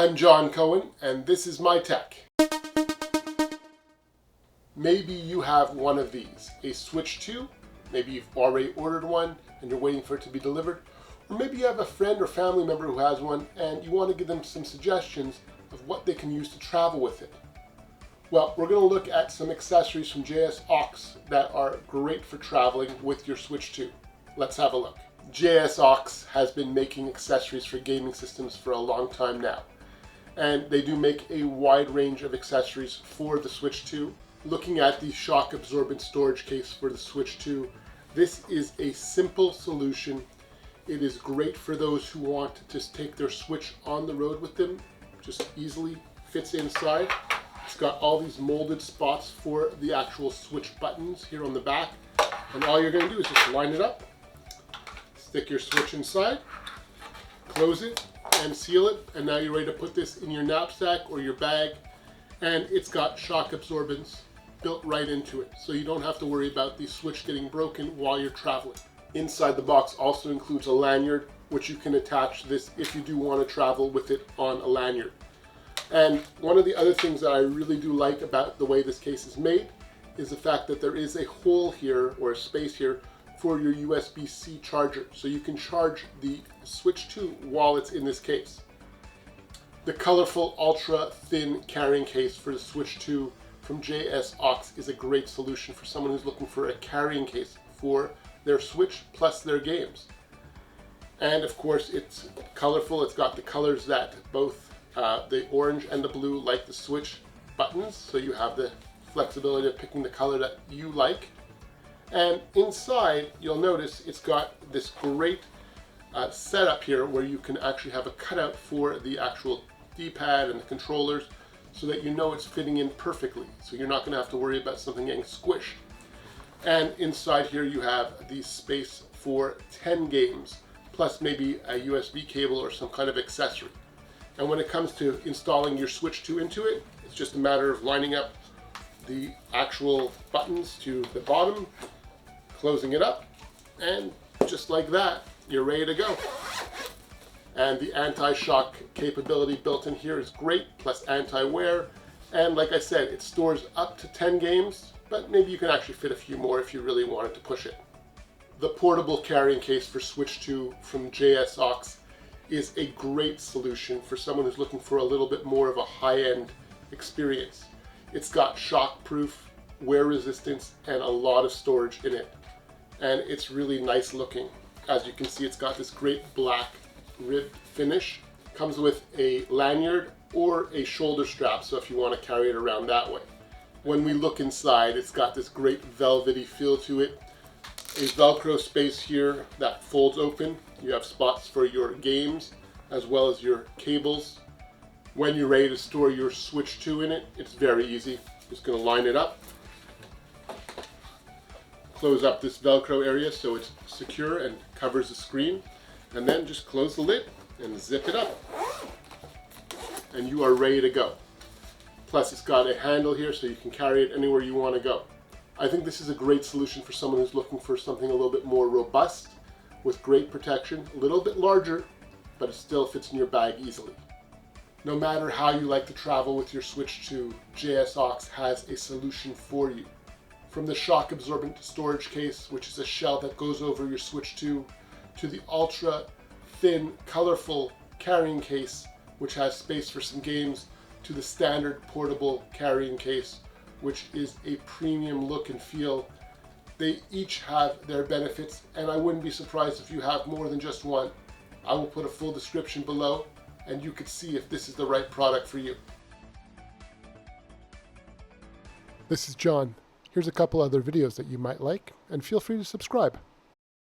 I'm John Cohen, and this is my tech. Maybe you have one of these, a Switch 2, maybe you've already ordered one and you're waiting for it to be delivered, or maybe you have a friend or family member who has one and you want to give them some suggestions of what they can use to travel with it. Well, we're going to look at some accessories from JSAUX that are great for traveling with your Switch 2. Let's have a look. JSAUX has been making accessories for gaming systems for a long time now, and they do make a wide range of accessories for the Switch 2. Looking at the Shock-Absorbent Storage Case for the Switch 2, this is a simple solution. It is great for those who want to just take their Switch on the road with them. Just easily fits inside. It's got all these molded spots for the actual Switch buttons here on the back, and all you're going to do is just line it up, stick your Switch inside, close it, and seal it, and now you're ready to put this in your knapsack or your bag, and it's got shock absorbents built right into it, so you don't have to worry about the Switch getting broken while you're traveling. Inside the box also includes a lanyard, which you can attach to this if you do want to travel with it on a lanyard. And one of the other things that I really do like about the way this case is made is the fact that there is a hole here, or a space here, for your USB-C charger, so you can charge the Switch 2 while it's in this case. The colorful ultra thin carrying case for the Switch 2 from JSAUX is a great solution for someone who's looking for a carrying case for their Switch plus their games. And of course it's colorful. It's got the colors that both the orange and the blue like the Switch buttons, so you have the flexibility of picking the color that you like. And inside, you'll notice it's got this great setup here where you can actually have a cutout for the actual D-pad and the controllers, so that you know it's fitting in perfectly. So you're not going to have to worry about something getting squished. And inside here you have the space for 10 games, plus maybe a USB cable or some kind of accessory. And when it comes to installing your Switch 2 into it, it's just a matter of lining up the actual buttons to the bottom, closing it up, and just like that, you're ready to go. And the anti-shock capability built in here is great, plus anti-wear. And like I said, it stores up to 10 games, but maybe you can actually fit a few more if you really wanted to push it. The portable carrying case for Switch 2 from JSAUX is a great solution for someone who's looking for a little bit more of a high-end experience. It's got shock-proof, wear resistance, and a lot of storage in it. And it's really nice looking. As you can see, it's got this great black ribbed finish. Comes with a lanyard or a shoulder strap, so if you want to carry it around that way. When we look inside, it's got this great velvety feel to it. A Velcro space here that folds open. You have spots for your games as well as your cables. When you're ready to store your Switch 2 in it, it's very easy. Just going to line it up. Close up this Velcro area so it's secure and covers the screen. And then just close the lid and zip it up. And you are ready to go. Plus it's got a handle here so you can carry it anywhere you want to go. I think this is a great solution for someone who's looking for something a little bit more robust with great protection, a little bit larger, but it still fits in your bag easily. No matter how you like to travel with your Switch 2, JSAUX has a solution for you. From the Shock-Absorbent Storage Case, which is a shell that goes over your Switch 2, to the ultra thin, colorful carrying case, which has space for some games, to the standard portable carrying case, which is a premium look and feel. They each have their benefits, and I wouldn't be surprised if you have more than just one. I will put a full description below, and you could see if this is the right product for you. This is John. Here's a couple other videos that you might like, and feel free to subscribe.